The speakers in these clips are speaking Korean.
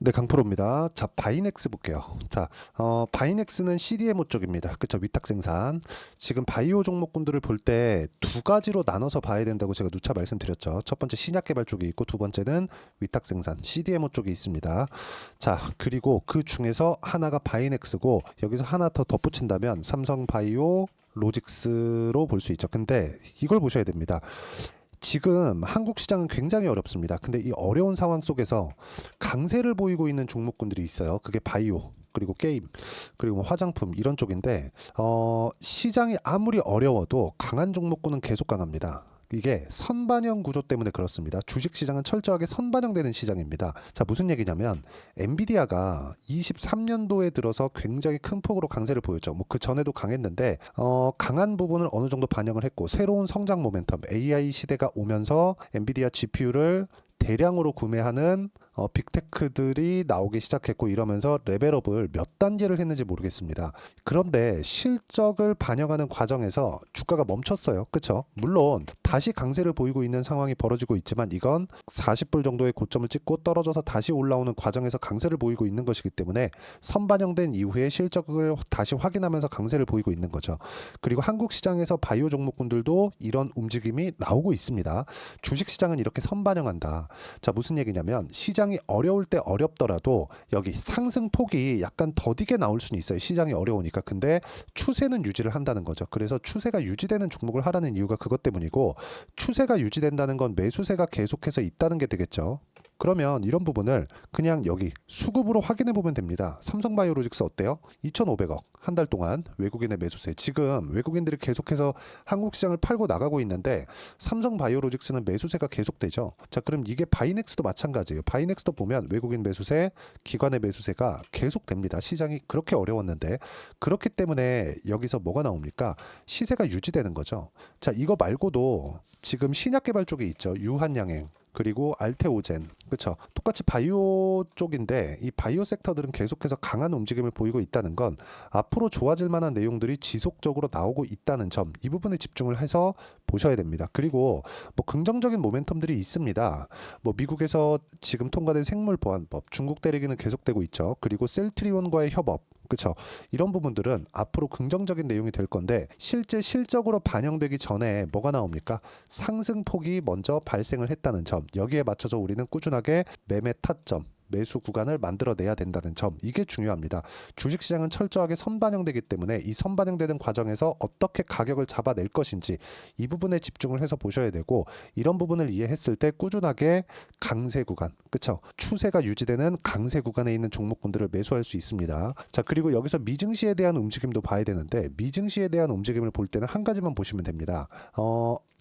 네, 강프로입니다. 자, 바이넥스 볼게요. 자, 바이넥스는 CDMO 쪽입니다. 그쵸, 위탁 생산. 지금 바이오 종목군들을 볼 때 두 가지로 나눠서 봐야 된다고 제가 누차 말씀드렸죠. 첫 번째 신약 개발 쪽이 있고 두 번째는 위탁 생산, CDMO 쪽이 있습니다. 자, 그리고 그 중에서 하나가 바이넥스고 여기서 하나 더 덧붙인다면 삼성바이오 로직스로 볼 수 있죠. 근데 이걸 보셔야 됩니다. 지금 한국 시장은 굉장히 어렵습니다. 근데 이 어려운 상황 속에서 강세를 보이고 있는 종목군들이 있어요. 그게 바이오, 그리고 게임, 그리고 뭐 화장품 이런 쪽인데 시장이 아무리 어려워도 강한 종목군은 계속 강합니다. 이게 선반영 구조 때문에 그렇습니다. 주식 시장은 철저하게 선반영되는 시장입니다. 자, 무슨 얘기냐면 엔비디아가 23년도에 들어서 굉장히 큰 폭으로 강세를 보였죠. 뭐 그 전에도 강했는데 강한 부분을 어느 정도 반영을 했고 새로운 성장 모멘텀 AI 시대가 오면서 엔비디아 GPU를 대량으로 구매하는 빅테크들이 나오기 시작했고 이러면서 레벨업을 몇 단계를 했는지 모르겠습니다. 그런데 실적을 반영하는 과정에서 주가가 멈췄어요. 그쵸? 물론 다시 강세를 보이고 있는 상황이 벌어지고 있지만 이건 40불 정도의 고점을 찍고 떨어져서 다시 올라오는 과정에서 강세를 보이고 있는 것이기 때문에 선반영된 이후에 실적을 다시 확인하면서 강세를 보이고 있는 거죠. 그리고 한국 시장에서 바이오 종목군들도 이런 움직임이 나오고 있습니다. 주식 시장은 이렇게 선반영한다. 자, 무슨 얘기냐면 시장이 어려울 때 어렵더라도 여기 상승폭이 약간 더디게 나올 수는 있어요. 시장이 어려우니까. 근데 추세는 유지를 한다는 거죠. 그래서 추세가 유지되는 종목을 하라는 이유가 그것 때문이고 추세가 유지된다는 건 매수세가 계속해서 있다는 게 되겠죠. 그러면 이런 부분을 그냥 여기 수급으로 확인해 보면 됩니다. 삼성바이오로직스 어때요? 2,500억 한 달 동안 외국인의 매수세. 지금 외국인들이 계속해서 한국 시장을 팔고 나가고 있는데 삼성바이오로직스는 매수세가 계속되죠. 자, 그럼 이게 바이넥스도 마찬가지예요. 바이넥스도 보면 외국인 매수세, 기관의 매수세가 계속됩니다. 시장이 그렇게 어려웠는데 그렇기 때문에 여기서 뭐가 나옵니까? 시세가 유지되는 거죠. 자, 이거 말고도 지금 신약 개발 쪽에 있죠. 유한양행. 그리고 알테오젠, 그렇죠. 똑같이 바이오 쪽인데 이 바이오 섹터들은 계속해서 강한 움직임을 보이고 있다는 건 앞으로 좋아질 만한 내용들이 지속적으로 나오고 있다는 점, 이 부분에 집중을 해서 보셔야 됩니다. 그리고 뭐 긍정적인 모멘텀들이 있습니다. 뭐 미국에서 지금 통과된 생물보안법, 중국 대리기는 계속되고 있죠. 그리고 셀트리온과의 협업, 그렇죠. 이런 부분들은 앞으로 긍정적인 내용이 될 건데 실제 실적으로 반영되기 전에 뭐가 나옵니까? 상승폭이 먼저 발생을 했다는 점. 여기에 맞춰서 우리는 꾸준하게 매매 타점, 매수 구간을 만들어내야 된다는 점, 이게 중요합니다. 주식시장은 철저하게 선반영되기 때문에 이 선반영되는 과정에서 어떻게 가격을 잡아낼 것인지 이 부분에 집중을 해서 보셔야 되고 이런 부분을 이해했을 때 꾸준하게 강세 구간, 그쵸? 추세가 유지되는 강세 구간에 있는 종목군들을 매수할 수 있습니다. 자, 그리고 여기서 미증시에 대한 움직임도 봐야 되는데 미증시에 대한 움직임을 볼 때는 한 가지만 보시면 됩니다.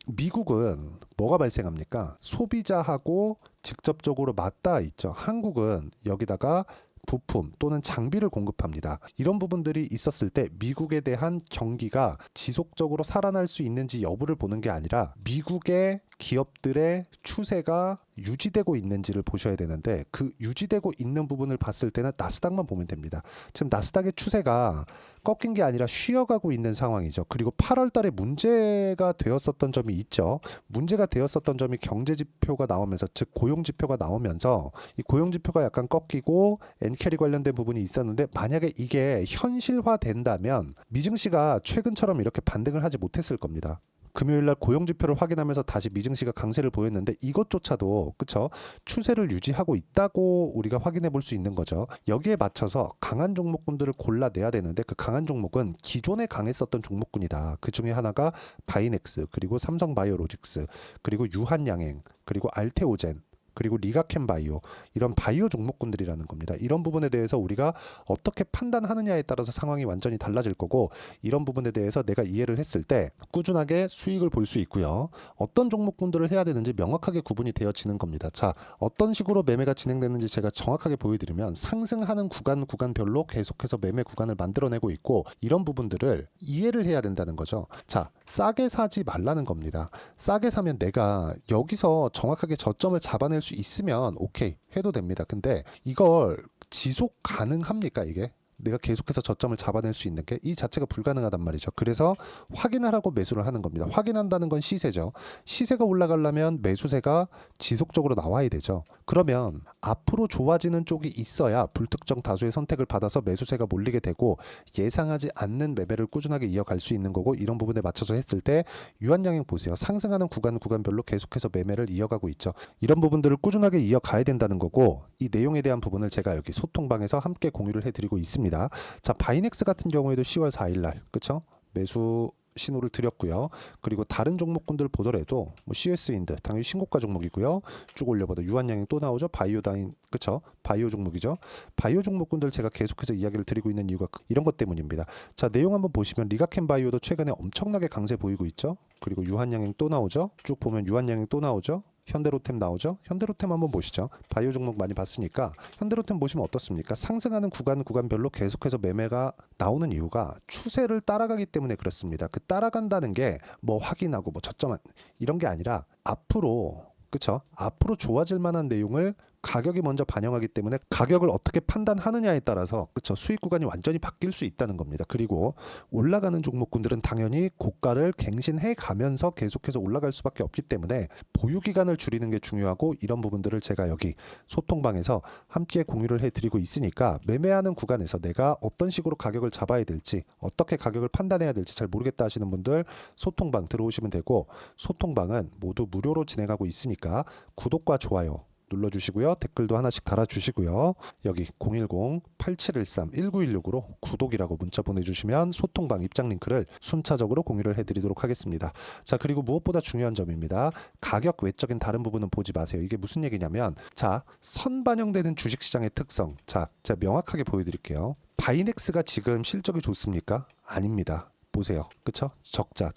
미국은 뭐가 발생합니까? 소비자하고 직접적으로 맞닿아 있죠. 한국은 여기다가 부품 또는 장비를 공급합니다. 이런 부분들이 있었을 때 미국에 대한 경기가 지속적으로 살아날 수 있는지 여부를 보는 게 아니라 미국의 기업들의 추세가 유지되고 있는지를 보셔야 되는데 그 유지되고 있는 부분을 봤을 때는 나스닥만 보면 됩니다. 지금 나스닥의 추세가 꺾인 게 아니라 쉬어가고 있는 상황이죠. 그리고 8월 달에 문제가 되었었던 점이 있죠. 문제가 되었었던 점이 경제 지표가 나오면서, 즉 고용 지표가 나오면서 이 고용 지표가 약간 꺾이고 엔캐리 관련된 부분이 있었는데 만약에 이게 현실화된다면 미증시가 최근처럼 이렇게 반등을 하지 못했을 겁니다. 금요일날 고용지표를 확인하면서 다시 미증시가 강세를 보였는데 이것조차도 그쵸? 추세를 유지하고 있다고 우리가 확인해 볼 수 있는 거죠. 여기에 맞춰서 강한 종목군들을 골라내야 되는데 그 강한 종목은 기존에 강했었던 종목군이다. 그 중에 하나가 바이넥스, 그리고 삼성바이오로직스, 그리고 유한양행, 그리고 알테오젠, 그리고 리가켄바이오, 이런 바이오 종목군들이라는 겁니다. 이런 부분에 대해서 우리가 어떻게 판단하느냐에 따라서 상황이 완전히 달라질 거고 이런 부분에 대해서 내가 이해를 했을 때 꾸준하게 수익을 볼 수 있고요. 어떤 종목군들을 해야 되는지 명확하게 구분이 되어지는 겁니다. 자, 어떤 식으로 매매가 진행되는지 제가 정확하게 보여드리면 상승하는 구간별로 계속해서 매매 구간을 만들어내고 있고 이런 부분들을 이해를 해야 된다는 거죠. 자, 싸게 사지 말라는 겁니다. 싸게 사면 내가 여기서 정확하게 저점을 잡아낼 수 있으면 오케이 해도 됩니다. 근데 이걸 지속 가능합니까 이게? 내가 계속해서 저점을 잡아낼 수 있는 게 이 자체가 불가능하단 말이죠. 그래서 확인하라고 매수를 하는 겁니다. 확인한다는 건 시세죠. 시세가 올라가려면 매수세가 지속적으로 나와야 되죠. 그러면 앞으로 좋아지는 쪽이 있어야 불특정 다수의 선택을 받아서 매수세가 몰리게 되고 예상하지 않는 매매를 꾸준하게 이어갈 수 있는 거고, 이런 부분에 맞춰서 했을 때 유한양행 보세요. 상승하는 구간별로 계속해서 매매를 이어가고 있죠. 이런 부분들을 꾸준하게 이어가야 된다는 거고, 이 내용에 대한 부분을 제가 여기 소통방에서 함께 공유를 해드리고 있습니다. 자, 바이넥스 같은 경우에도 10월 4일날 그쵸? 매수 신호를 드렸고요. 그리고 다른 종목군들 보더라도 뭐 CS인드 당연히 신고가 종목이고요. 쭉 올려봐도 유한양행 또 나오죠. 바이오다인 그쵸? 바이오 종목이죠. 바이오 종목군들 제가 계속해서 이야기를 드리고 있는 이유가 이런 것 때문입니다. 자, 내용 한번 보시면 리가켄 바이오도 최근에 엄청나게 강세 보이고 있죠. 그리고 유한양행 또 나오죠. 쭉 보면 유한양행 또 나오죠. 현대로템 나오죠. 현대로템 한번 보시죠. 바이오 종목 많이 봤으니까 현대로템 보시면 어떻습니까? 상승하는 구간별로 계속해서 매매가 나오는 이유가 추세를 따라가기 때문에 그렇습니다. 그 따라간다는 게 뭐 확인하고 뭐 저점 이런 게 아니라 앞으로 그쵸? 앞으로 좋아질 만한 내용을 가격이 먼저 반영하기 때문에 가격을 어떻게 판단하느냐에 따라서 그쵸? 수익 구간이 완전히 바뀔 수 있다는 겁니다. 그리고 올라가는 종목군들은 당연히 고가를 갱신해 가면서 계속해서 올라갈 수밖에 없기 때문에 보유 기간을 줄이는 게 중요하고, 이런 부분들을 제가 여기 소통방에서 함께 공유를 해드리고 있으니까 매매하는 구간에서 내가 어떤 식으로 가격을 잡아야 될지, 어떻게 가격을 판단해야 될지 잘 모르겠다 하시는 분들 소통방 들어오시면 되고, 소통방은 모두 무료로 진행하고 있으니까 구독과 좋아요 눌러주시고요. 댓글도 하나씩 달아주시고요. 여기 010-8713-1916으로 구독이라고 문자 보내주시면 소통방 입장 링크를 순차적으로 공유를 해드리도록 하겠습니다. 자, 그리고 무엇보다 중요한 점입니다. 가격 외적인 다른 부분은 보지 마세요. 이게 무슨 얘기냐면, 자, 선반영되는 주식시장의 특성. 자, 제가 명확하게 보여드릴게요. 바이넥스가 지금 실적이 좋습니까? 아닙니다. 보세요. 그쵸? 적자.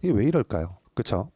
이게 왜 이럴까요? 그쵸?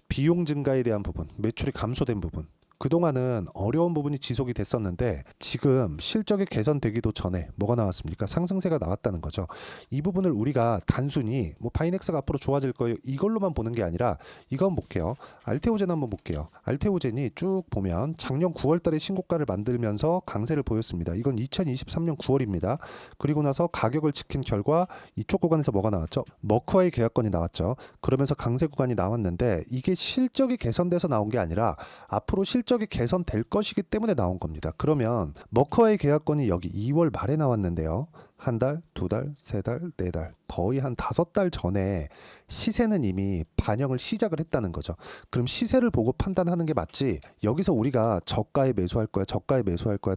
비용 증가에 대한 부분, 매출이 감소된 부분, 그동안은 어려운 부분이 지속이 됐었는데 지금 실적이 개선되기도 전에 뭐가 나왔습니까? 상승세가 나왔다는 거죠. 이 부분을 우리가 단순히 뭐 바이넥스가 앞으로 좋아질 거예요 이걸로만 보는 게 아니라, 이건 볼게요. 알테오젠 한번 볼게요. 알테오젠이 쭉 보면 작년 9월 달에 신고가를 만들면서 강세를 보였습니다. 이건 2023년 9월입니다. 그리고 나서 가격을 지킨 결과 이쪽 구간에서 뭐가 나왔죠? 머크와의 계약건이 나왔죠. 그러면서 강세 구간이 나왔는데 이게 실적이 개선돼서 나온 게 아니라 앞으로 실적이 개선될 것이기 때문에 나온 겁니다. 그러면 머커와의 계약건이 여기 2월 말에 나왔는데요. 한 달, 두 달, 세 달, 네 달, 거의 한 5달 전에 시세는 이미 반영을 시작을 했다는 거죠. 그럼 시세를 보고 판단하는 게 맞지, 여기서 우리가 저가에 매수할 거야,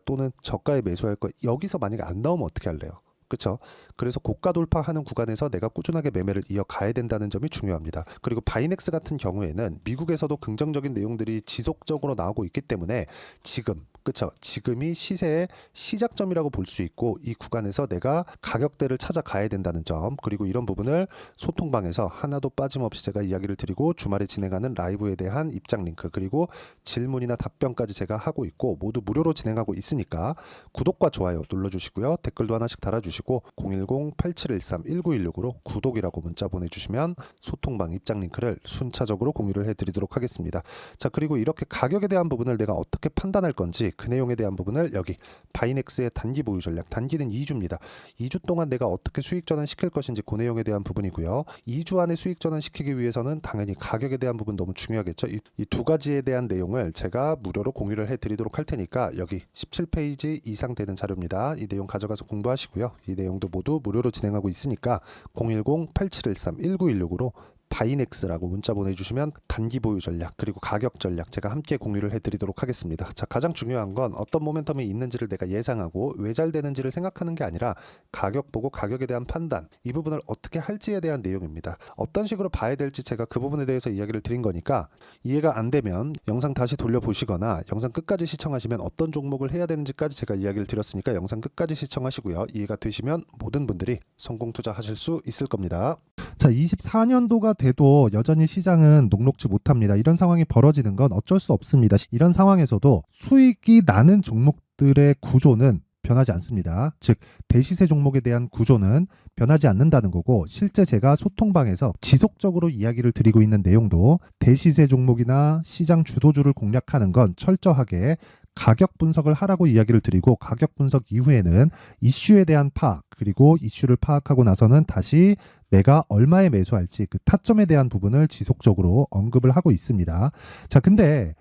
또는 저가에 매수할 거야, 여기서 만약에 안 나오면 어떻게 할래요? 그렇죠? 그래서 고가 돌파하는 구간에서 내가 꾸준하게 매매를 이어가야 된다는 점이 중요합니다. 그리고 바이넥스 같은 경우에는 미국에서도 긍정적인 내용들이 지속적으로 나오고 있기 때문에 지금 그렇죠? 지금이 시세의 시작점이라고 볼 수 있고, 이 구간에서 내가 가격대를 찾아가야 된다는 점, 그리고 이런 부분을 소통방에서 하나도 빠짐없이 제가 이야기를 드리고, 주말에 진행하는 라이브에 대한 입장 링크 그리고 질문이나 답변까지 제가 하고 있고 모두 무료로 진행하고 있으니까 구독과 좋아요 눌러주시고요. 댓글도 하나씩 달아주시고 010-8713-1916으로 구독이라고 문자 보내주시면 소통방 입장 링크를 순차적으로 공유를 해드리도록 하겠습니다. 자, 그리고 이렇게 가격에 대한 부분을 내가 어떻게 판단할 건지 그 내용에 대한 부분을 여기 바이넥스의 단기 보유 전략, 단기는 2주입니다. 2주 동안 내가 어떻게 수익 전환 시킬 것인지 그 내용에 대한 부분이고요. 2주 안에 수익 전환 시키기 위해서는 당연히 가격에 대한 부분 너무 중요하겠죠. 이 두 가지에 대한 내용을 제가 무료로 공유를 해드리도록 할 테니까 여기 17페이지 이상 되는 자료입니다. 이 내용 가져가서 공부하시고요. 이 내용도 모두 무료로 진행하고 있으니까 010-8713-1916으로 바이넥스라고 문자 보내주시면 단기 보유 전략 그리고 가격 전략 제가 함께 공유를 해드리도록 하겠습니다. 자, 가장 중요한 건 어떤 모멘텀이 있는지를 내가 예상하고 왜 잘 되는지를 생각하는 게 아니라 가격 보고 가격에 대한 판단, 이 부분을 어떻게 할지에 대한 내용입니다. 어떤 식으로 봐야 될지 제가 그 부분에 대해서 이야기를 드린 거니까 이해가 안 되면 영상 다시 돌려보시거나 영상 끝까지 시청하시면 어떤 종목을 해야 되는지까지 제가 이야기를 드렸으니까 영상 끝까지 시청하시고요. 이해가 되시면 모든 분들이 성공 투자하실 수 있을 겁니다. 자, 24년도가 돼도 여전히 시장은 녹록지 못합니다. 이런 상황이 벌어지는 건 어쩔 수 없습니다. 이런 상황에서도 수익이 나는 종목들의 구조는 변하지 않습니다. 즉 대시세 종목에 대한 구조는 변하지 않는다는 거고, 실제 제가 소통방에서 지속적으로 이야기를 드리고 있는 내용도 대시세 종목이나 시장 주도주를 공략하는 건 철저하게 가격 분석을 하라고 이야기를 드리고 가격 분석 이후에는 이슈에 대한 파악 그리고 이슈를 파악하고 나서는 다시 내가 얼마에 매수할지 그 타점에 대한 부분을 지속적으로 언급을 하고 있습니다. 자, 근데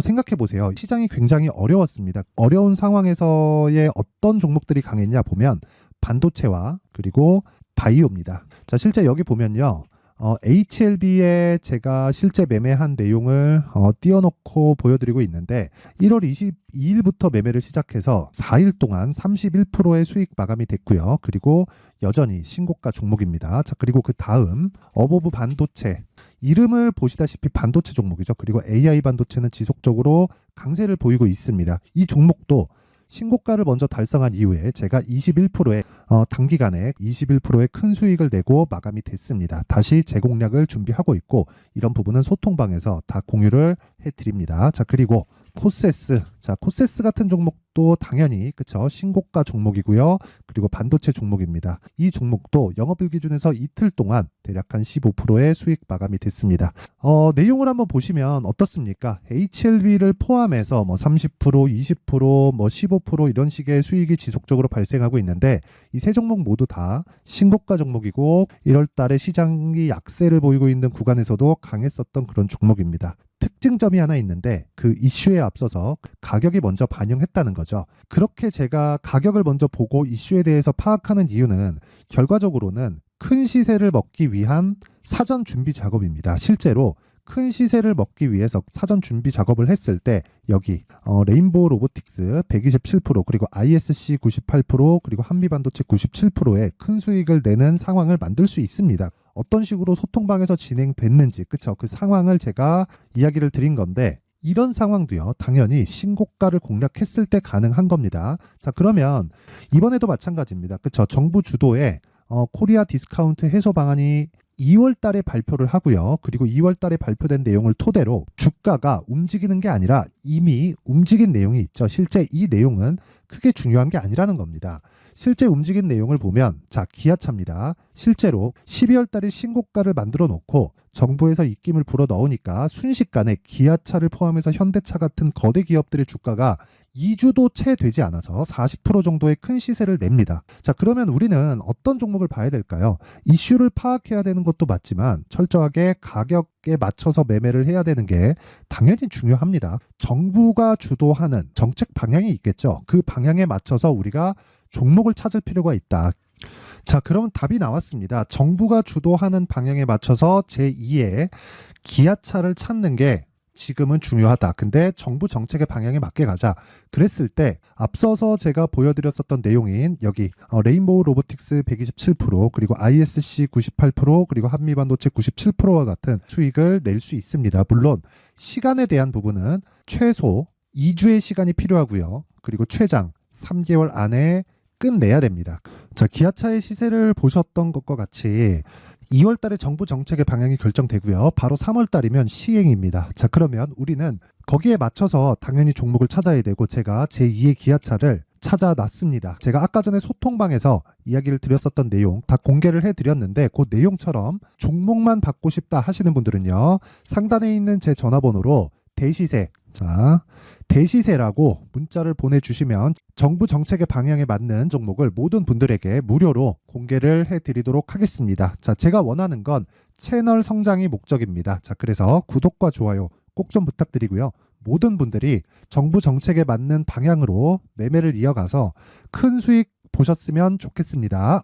생각해 보세요. 시장이 굉장히 어려웠습니다. 어려운 상황에서의 어떤 종목들이 강했냐 보면 반도체와 그리고 바이오입니다. 자, 실제 여기 보면요. HLB에 제가 실제 매매한 내용을 띄워놓고 보여드리고 있는데 1월 22일부터 매매를 시작해서 4일 동안 31%의 수익 마감이 됐고요. 그리고 여전히 신고가 종목입니다. 자, 그리고 그 다음 어보브 반도체 이름을 보시다시피 반도체 종목이죠. 그리고 AI 반도체는 지속적으로 강세를 보이고 있습니다. 이 종목도 신고가를 먼저 달성한 이후에 제가 21%의 단기간에 21%의 큰 수익을 내고 마감이 됐습니다. 다시 재공략을 준비하고 있고 이런 부분은 소통방에서 다 공유를 해드립니다. 자, 그리고 코세스. 자, 코세스 같은 종목도 당연히 그쵸 신고가 종목이고요. 그리고 반도체 종목입니다. 이 종목도 영업일 기준에서 이틀 동안 대략 한 15%의 수익 마감이 됐습니다. 내용을 한번 보시면 어떻습니까? HLB를 포함해서 뭐 30%, 20%, 뭐 15% 이런 식의 수익이 지속적으로 발생하고 있는데 이 세 종목 모두 다 신고가 종목이고 1월 달에 시장이 약세를 보이고 있는 구간에서도 강했었던 그런 종목입니다. 특징점이 하나 있는데 그 이슈에 앞서서 가격이 먼저 반영했다는 거죠. 그렇게 제가 가격을 먼저 보고 이슈에 대해서 파악하는 이유는 결과적으로는 큰 시세를 먹기 위한 사전 준비 작업입니다. 실제로 큰 시세를 먹기 위해서 사전 준비 작업을 했을 때 여기 레인보우 로보틱스 127% 그리고 ISC 98% 그리고 한미반도체 97%의 큰 수익을 내는 상황을 만들 수 있습니다. 어떤 식으로 소통방에서 진행됐는지 그쵸? 그 상황을 제가 이야기를 드린 건데 이런 상황도요 당연히 신고가를 공략했을 때 가능한 겁니다. 자, 그러면 이번에도 마찬가지입니다. 그쵸? 정부 주도의 코리아 디스카운트 해소 방안이 2월 달에 발표를 하고요. 그리고 2월 달에 발표된 내용을 토대로 주가가 움직이는 게 아니라 이미 움직인 내용이 있죠. 실제 이 내용은 크게 중요한 게 아니라는 겁니다. 실제 움직인 내용을 보면 자, 기아차입니다. 실제로 12월 달에 신고가를 만들어 놓고 정부에서 입김을 불어 넣으니까 순식간에 기아차를 포함해서 현대차 같은 거대 기업들의 주가가 2주도 채 되지 않아서 40% 정도의 큰 시세를 냅니다. 자, 그러면 우리는 어떤 종목을 봐야 될까요? 이슈를 파악해야 되는 것도 맞지만 철저하게 가격에 맞춰서 매매를 해야 되는 게 당연히 중요합니다. 정부가 주도하는 정책 방향이 있겠죠. 그 방향에 맞춰서 우리가 종목을 찾을 필요가 있다. 자, 그러면 답이 나왔습니다. 정부가 주도하는 방향에 맞춰서 제2의 기아차를 찾는 게 지금은 중요하다. 근데 정부 정책의 방향에 맞게 가자. 그랬을 때 앞서서 제가 보여드렸었던 내용인 여기 레인보우 로보틱스 127% 그리고 ISC 98% 그리고 한미반도체 97%와 같은 수익을 낼 수 있습니다. 물론 시간에 대한 부분은 최소 2주의 시간이 필요하고요. 그리고 최장 3개월 안에 끝내야 됩니다. 자, 기아차의 시세를 보셨던 것과 같이 2월 달에 정부 정책의 방향이 결정되고요. 바로 3월 달이면 시행입니다. 자, 그러면 우리는 거기에 맞춰서 당연히 종목을 찾아야 되고 제가 제2의 기아차를 찾아놨습니다. 제가 아까 전에 소통방에서 이야기를 드렸었던 내용 다 공개를 해드렸는데 그 내용처럼 종목만 받고 싶다 하시는 분들은요. 상단에 있는 제 전화번호로 대시세 자, 대시세라고 문자를 보내주시면 정부 정책의 방향에 맞는 종목을 모든 분들에게 무료로 공개를 해드리도록 하겠습니다. 자, 제가 원하는 건 채널 성장이 목적입니다. 자, 그래서 구독과 좋아요 꼭 좀 부탁드리고요. 모든 분들이 정부 정책에 맞는 방향으로 매매를 이어가서 큰 수익 보셨으면 좋겠습니다.